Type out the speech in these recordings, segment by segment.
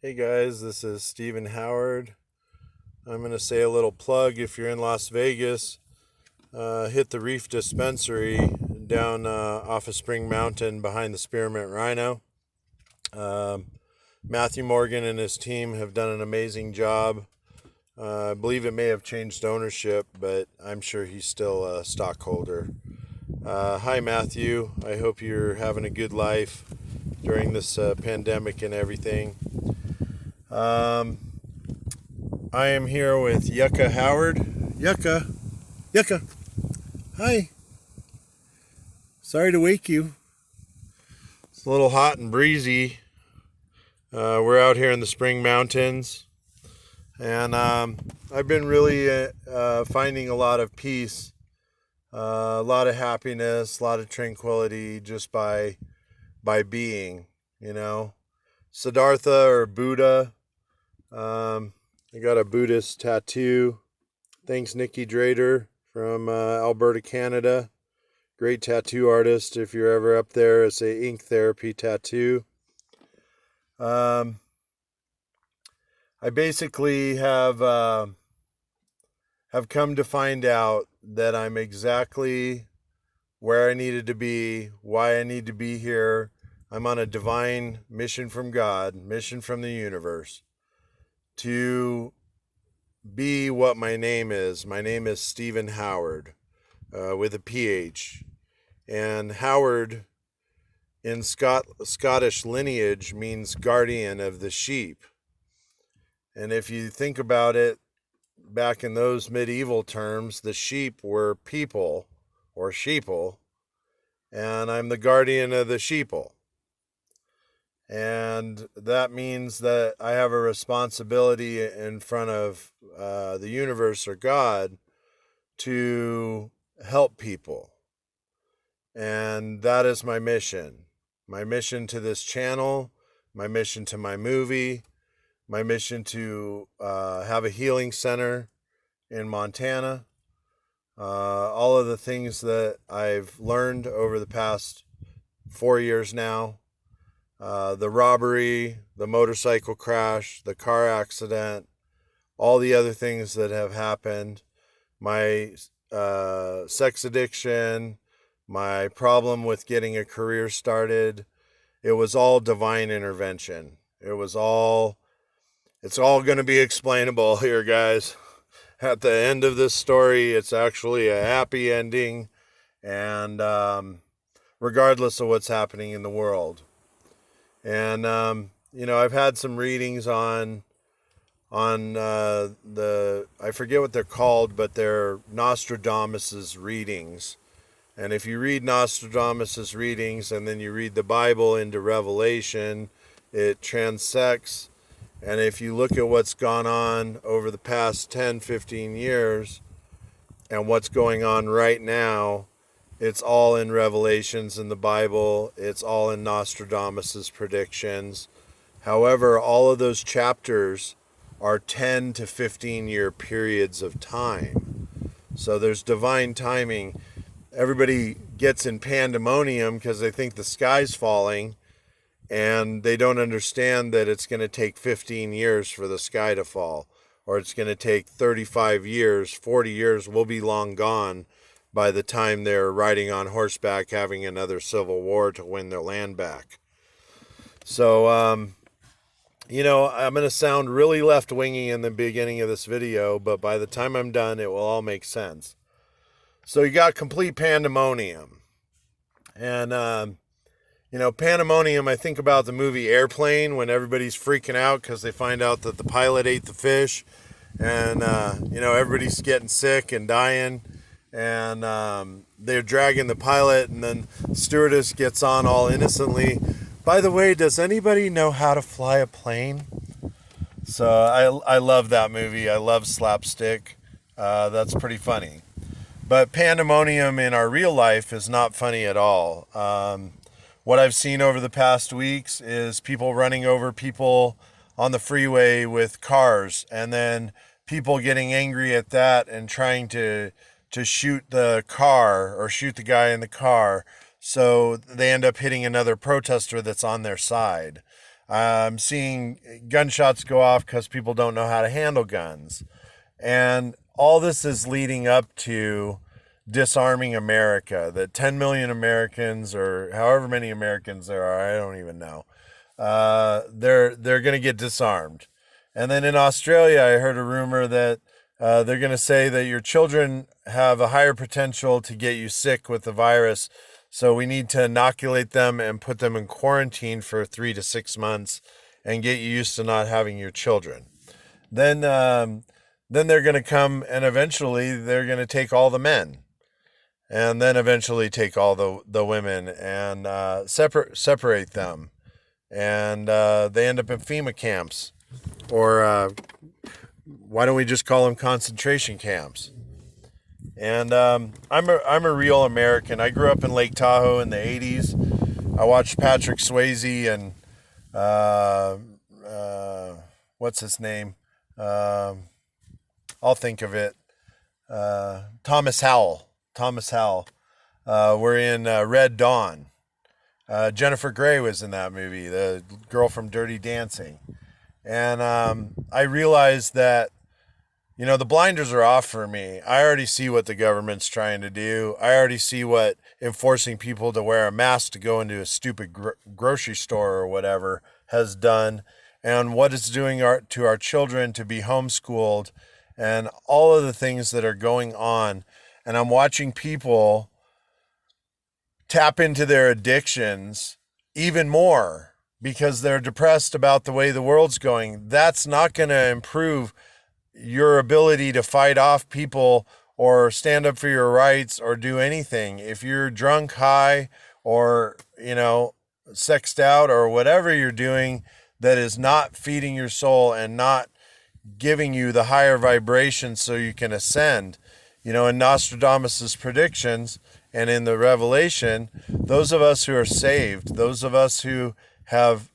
Hey guys, this is Stephen Howard. I'm going to say a little plug. If you're in Las Vegas, hit the Reef Dispensary down off of Spring Mountain behind the Spearmint Rhino. Um, Matthew Morgan and his team have done an amazing job. I believe it may have changed ownership, but I'm sure he's still a stockholder. Hi, Matthew. I hope you're having a good life during this pandemic and everything. Um, I am here with Yucca Howard. Yucca, hi. Sorry to wake you. It's a little hot and breezy. We're out here in the Spring Mountains, and I've been really finding a lot of peace, a lot of happiness, a lot of tranquility just by being. Siddhartha or Buddha. I got a Buddhist tattoo. Thanks, Nikki Drader from Alberta, Canada. Great tattoo artist. If you're ever up there, it's a ink therapy tattoo. I basically have come to find out that I'm exactly where I needed to be, why I need to be here. I'm on a divine mission from God, mission from the universe, to be what my name is. My name is Stephen Howard, with a PH. And Howard in Scottish lineage means guardian of the sheep. And if you think about it, back in those medieval terms, the sheep were people or sheeple, and I'm the guardian of the sheeple. And that means that I have a responsibility in front of the universe or God to help people. And that is my mission. My mission to this channel, my mission to my movie, my mission to have a healing center in Montana. All of the things that I've learned over the past 4 years now. The robbery, the motorcycle crash, the car accident, all the other things that have happened, my sex addiction, my problem with getting a career started, it was all divine intervention. It's all going to be explainable here, guys. At the end of this story, it's actually a happy ending, and regardless of what's happening in the world. And I've had some readings on the, I forget what they're called, but they're Nostradamus's readings. And if you read Nostradamus's readings and then you read the Bible into Revelation, it transects. And if you look at what's gone on over the past 10, 15 years and what's going on right now, it's all in Revelations in the Bible. It's all in Nostradamus's predictions. However, all of those chapters are 10 to 15 year periods of time. So there's divine timing. Everybody gets in pandemonium because they think the sky's falling, and they don't understand that it's going to take 15 years for the sky to fall, or it's going to take 35 years, 40 years. We'll be long gone by the time they're riding on horseback having another civil war to win their land back. So, I'm going to sound really left-wingy in the beginning of this video, but by the time I'm done, it will all make sense. So you got complete pandemonium. And, pandemonium, I think about the movie Airplane when everybody's freaking out because they find out that the pilot ate the fish, and, everybody's getting sick and dying. And they're dragging the pilot, and then the stewardess gets on all innocently. By the way, does anybody know how to fly a plane? So I love that movie. I love slapstick. That's pretty funny. But pandemonium in our real life is not funny at all. What I've seen over the past weeks is people running over people on the freeway with cars, and then people getting angry at that and trying to shoot the car or shoot the guy in the car. So they end up hitting another protester that's on their side. I'm seeing gunshots go off because people don't know how to handle guns. And all this is leading up to disarming America. That 10 million Americans, or however many Americans there are, I don't even know. They're going to get disarmed. And then in Australia, I heard a rumor that they're going to say that your children have a higher potential to get you sick with the virus. So we need to inoculate them and put them in quarantine for 3 to 6 months and get you used to not having your children. Then they're going to come and eventually they're going to take all the men, and then eventually take all the women and separate them, and they end up in FEMA camps, or why don't we just call them concentration camps? And I'm a real American. I grew up in Lake Tahoe in the '80s. I watched Patrick Swayze and what's his name? I'll think of it. Thomas Howell. Thomas Howell. We're in Red Dawn. Jennifer Grey was in that movie, the girl from Dirty Dancing. And I realized that, the blinders are off for me. I already see what the government's trying to do. I already see what enforcing people to wear a mask to go into a stupid grocery store or whatever has done, and what it's doing to our children to be homeschooled, and all of the things that are going on. And I'm watching people tap into their addictions even more because they're depressed about the way the world's going. That's not going to improve your ability to fight off people or stand up for your rights or do anything. If you're drunk, high, or, sexed out, or whatever you're doing that is not feeding your soul and not giving you the higher vibration so you can ascend, in Nostradamus's predictions and in the Revelation, those of us who are saved, those of us who have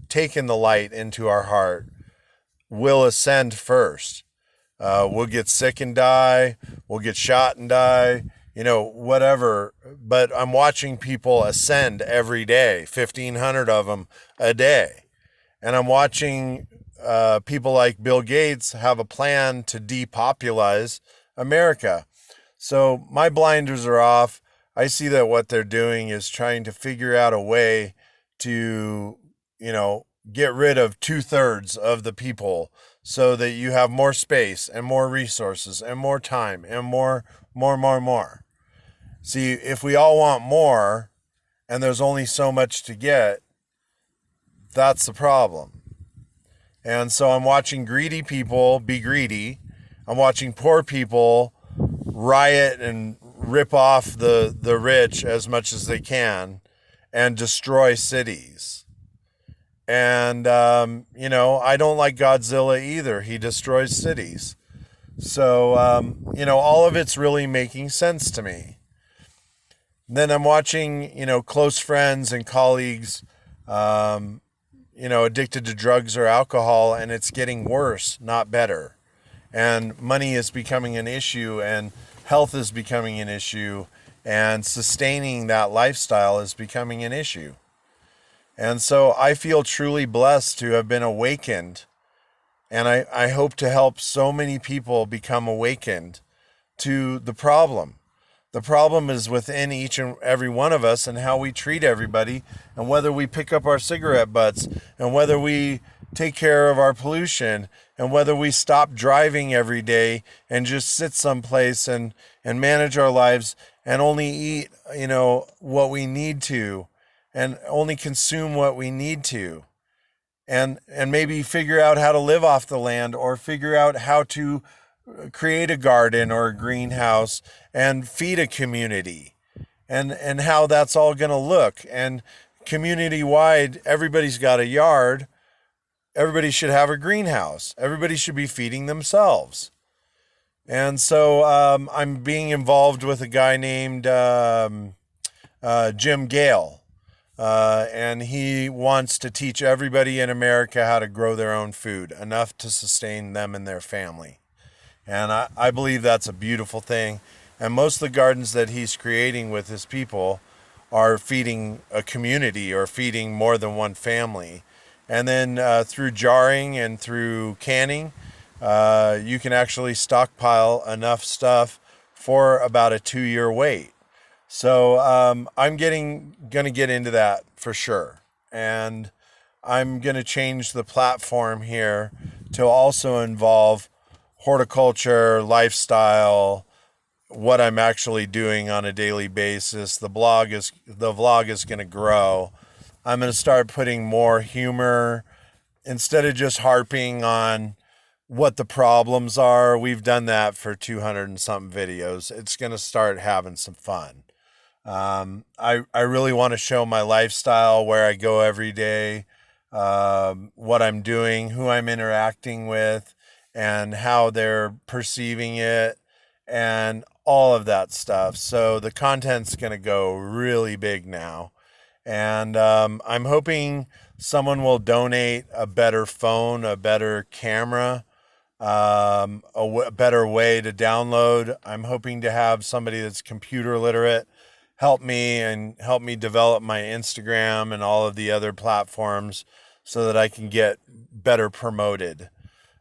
taken the light into our heart, will ascend first. We'll get sick and die. We'll get shot and die, whatever. But I'm watching people ascend every day, 1,500 of them a day. And I'm watching people like Bill Gates have a plan to depopulize America. So my blinders are off. I see that what they're doing is trying to figure out a way to, get rid of 2/3 of the people so that you have more space and more resources and more time and more. See, if we all want more and there's only so much to get, that's the problem. And so I'm watching greedy people be greedy. I'm watching poor people riot and rip off the rich as much as they can and destroy cities. And, I don't like Godzilla either. He destroys cities. So, all of it's really making sense to me. Then I'm watching, close friends and colleagues, addicted to drugs or alcohol, and it's getting worse, not better. And money is becoming an issue, and health is becoming an issue, and sustaining that lifestyle is becoming an issue. And so I feel truly blessed to have been awakened, and I hope to help so many people become awakened to the problem. The problem is within each and every one of us, and how we treat everybody, and whether we pick up our cigarette butts, and whether we take care of our pollution, and whether we stop driving every day and just sit someplace and manage our lives and only eat, what we need to, and only consume what we need to, and maybe figure out how to live off the land, or figure out how to create a garden or a greenhouse and feed a community, and how that's all going to look. And community wide, everybody's got a yard. Everybody should have a greenhouse. Everybody should be feeding themselves. And so I'm being involved with a guy named Jim Gale. And he wants to teach everybody in America how to grow their own food, enough to sustain them and their family. And I believe that's a beautiful thing. And most of the gardens that he's creating with his people are feeding a community or feeding more than one family. And then through jarring and through canning, you can actually stockpile enough stuff for about a 2-year wait. So I'm gonna get into that for sure, and I'm gonna change the platform here to also involve horticulture, lifestyle, what I'm actually doing on a daily basis. The vlog is gonna grow. I'm gonna start putting more humor instead of just harping on what the problems are. We've done that for 200 and something videos. It's gonna start having some fun. I really want to show my lifestyle, where I go every day, what I'm doing, who I'm interacting with, and how they're perceiving it, and all of that stuff. So the content's going to go really big now. And I'm hoping someone will donate a better phone, a better camera, better way to download. I'm hoping to have somebody that's computer literate help me develop my Instagram and all of the other platforms so that I can get better promoted.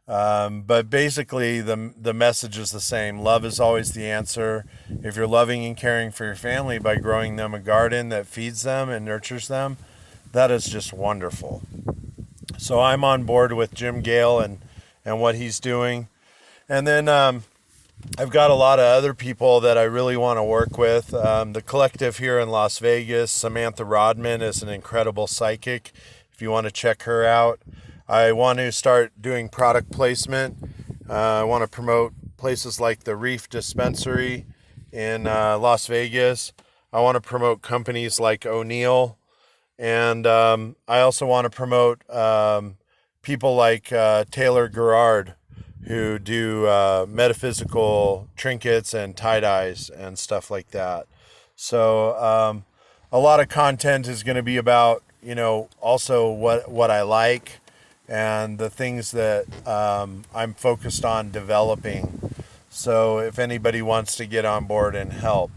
But basically, the message is the same. Love is always the answer. If you're loving and caring for your family by growing them a garden that feeds them and nurtures them, that is just wonderful. So I'm on board with Jim Gale and what he's doing. And then I've got a lot of other people that I really want to work with. The collective here in Las Vegas, Samantha Rodman is an incredible psychic. If you want to check her out, I want to start doing product placement. I want to promote places like the Reef Dispensary in Las Vegas. I want to promote companies like O'Neill. And I also want to promote people like Taylor Gerard, who do metaphysical trinkets and tie-dyes and stuff like that. So a lot of content is going to be about, also what I like and the things that I'm focused on developing. So if anybody wants to get on board and help.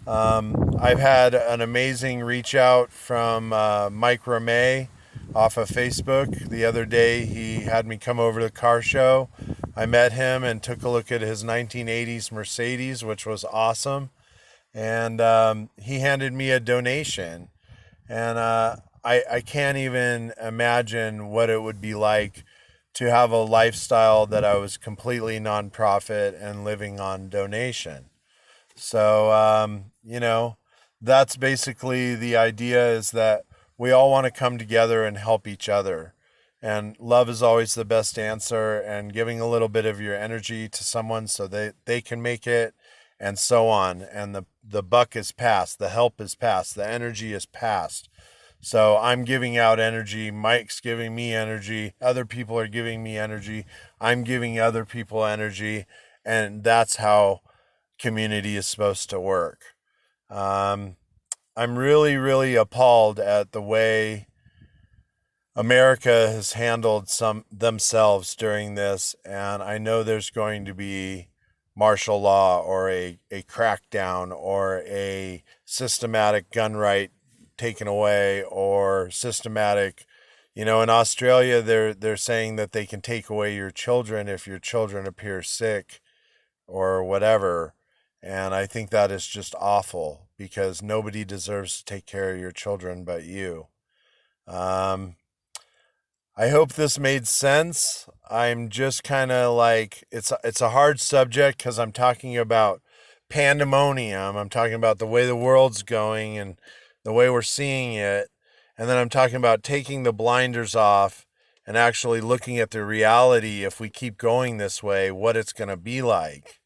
I've had an amazing reach out from Mike Ramey off of Facebook. The other day, he had me come over to the car show. I met him and took a look at his 1980s Mercedes, which was awesome. And he handed me a donation. And I can't even imagine what it would be like to have a lifestyle that I was completely nonprofit and living on donation. So, that's basically the idea, is that we all want to come together and help each other. And love is always the best answer, and giving a little bit of your energy to someone so they can make it, and so on. And the buck is passed, the help is passed, the energy is passed. So I'm giving out energy. Mike's giving me energy. Other people are giving me energy. I'm giving other people energy. And that's how community is supposed to work. I'm really, really appalled at the way America has handled themselves during this, and I know there's going to be martial law or a crackdown or a systematic gun right taken away, or systematic, in Australia they're saying that they can take away your children if your children appear sick or whatever. And I think that is just awful, because nobody deserves to take care of your children but you. Um, I hope this made sense. I'm just kind of like, it's a hard subject because I'm talking about pandemonium. I'm talking about the way the world's going and the way we're seeing it. And then I'm talking about taking the blinders off and actually looking at the reality, if we keep going this way, what it's going to be like.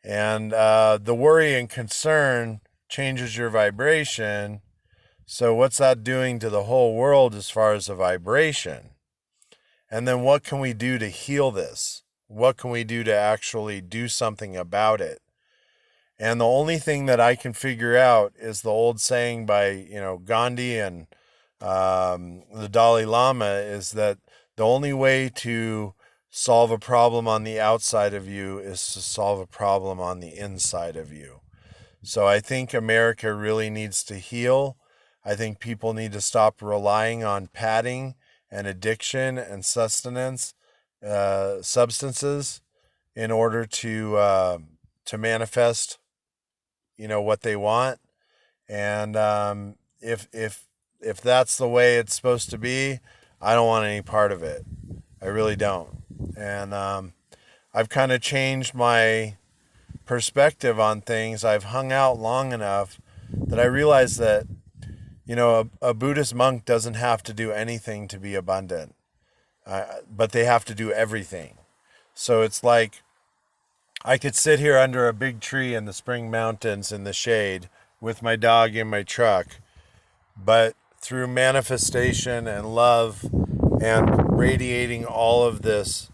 And the worry and concern changes your vibration. So what's that doing to the whole world as far as the vibration? And then what can we do to heal this? What can we do to actually do something about it? And the only thing that I can figure out is the old saying by, Gandhi and the Dalai Lama, is that the only way to solve a problem on the outside of you is to solve a problem on the inside of you. So I think America really needs to heal. I think people need to stop relying on padding and addiction and sustenance, substances in order to manifest, what they want. And if that's the way it's supposed to be, I don't want any part of it. I really don't. And I've kind of changed my perspective on things. I've hung out long enough that I realize that, a Buddhist monk doesn't have to do anything to be abundant, but they have to do everything. So it's like I could sit here under a big tree in the Spring Mountains in the shade with my dog in my truck, but through manifestation and love and radiating all of this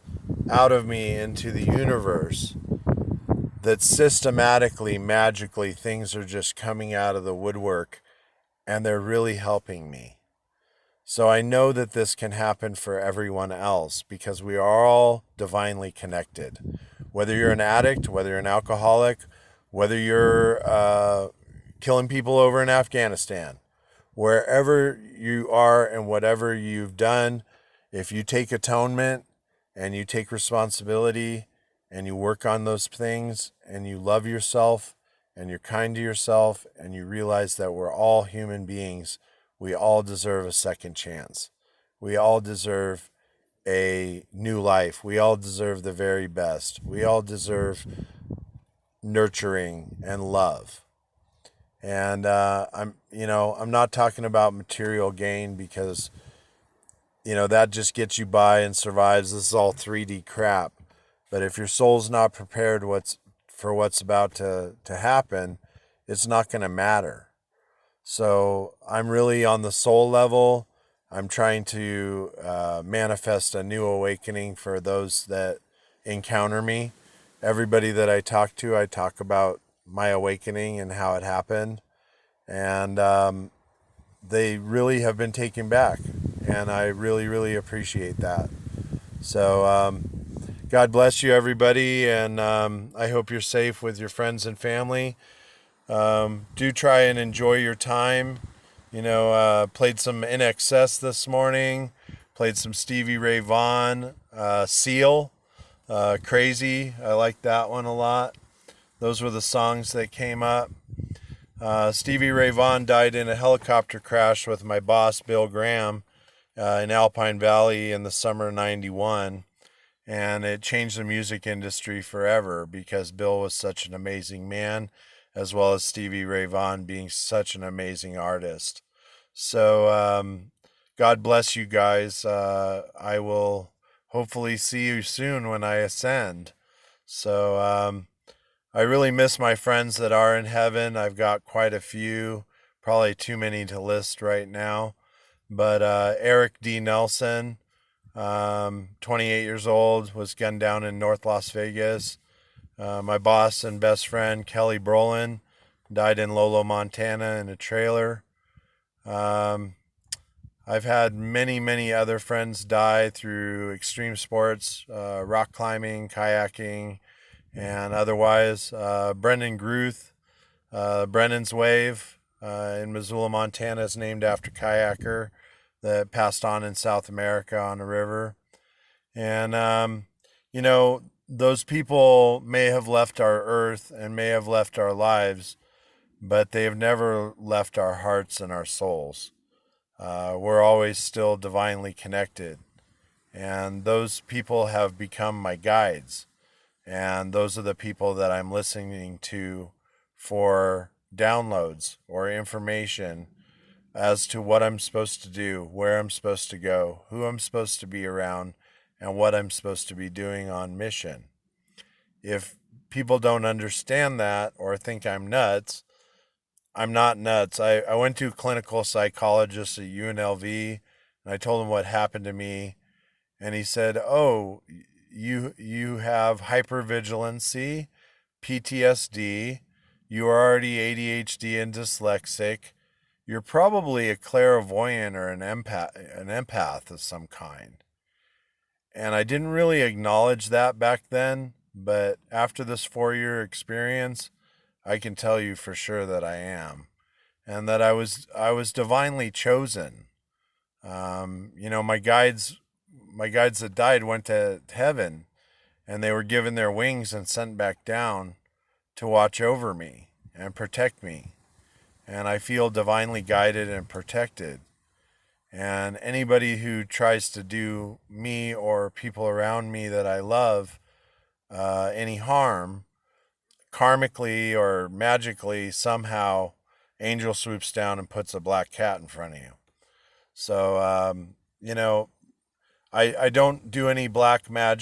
out of me into the universe, that systematically, magically, things are just coming out of the woodwork and they're really helping me. So I know that this can happen for everyone else because we are all divinely connected. Whether you're an addict, whether you're an alcoholic, whether you're killing people over in Afghanistan, wherever you are and whatever you've done, if you take atonement and you take responsibility and you work on those things and you love yourself and you're kind to yourself and you realize that we're all human beings, we all deserve a second chance. We all deserve a new life. We all deserve the very best. We all deserve nurturing and love. And I'm not talking about material gain because, that just gets you by and survives. This is all 3D crap. But if your soul's not prepared for what's about to happen, it's not going to matter. So I'm really on the soul level. I'm trying to manifest a new awakening for those that encounter me. Everybody that I talk about my awakening and how it happened. And they really have been taken back. And I really, really appreciate that. So God bless you, everybody. And I hope you're safe with your friends and family. Do try and enjoy your time. Played some In Excess this morning. Played some Stevie Ray Vaughan, Seal, Crazy. I like that one a lot. Those were the songs that came up. Stevie Ray Vaughan died in a helicopter crash with my boss, Bill Graham, in Alpine Valley in the summer of '91. And it changed the music industry forever because Bill was such an amazing man, as well as Stevie Ray Vaughan being such an amazing artist. So God bless you guys. I will hopefully see you soon when I ascend. So I really miss my friends that are in heaven. I've got quite a few, probably too many to list right now. But Eric D. Nelson, 28 years old, was gunned down in North Las Vegas. My boss and best friend, Kelly Brolin, died in Lolo, Montana in a trailer. I've had many, many other friends die through extreme sports, rock climbing, kayaking, and otherwise. Brendan Gruth, Brennan's Wave in Missoula, Montana is named after kayaker that passed on in South America on a river. And, those people may have left our earth and may have left our lives, but they have never left our hearts and our souls. We're always still divinely connected. And those people have become my guides. And those are the people that I'm listening to for downloads or information as to what I'm supposed to do, where I'm supposed to go, who I'm supposed to be around, and what I'm supposed to be doing on mission. If people don't understand that or think I'm nuts, I'm not nuts. I went to a clinical psychologist at UNLV and I told him what happened to me. And he said, "Oh, you have hypervigilancy, PTSD, you are already ADHD and dyslexic. You're probably a clairvoyant or an empath of some kind." And I didn't really acknowledge that back then, but after this 4-year experience, I can tell you for sure that I am, and that I was divinely chosen. My guides that died went to heaven, and they were given their wings and sent back down to watch over me and protect me. And I feel divinely guided and protected. And anybody who tries to do me or people around me that I love any harm, karmically or magically, somehow, angel swoops down and puts a black cat in front of you. So, I don't do any black magic.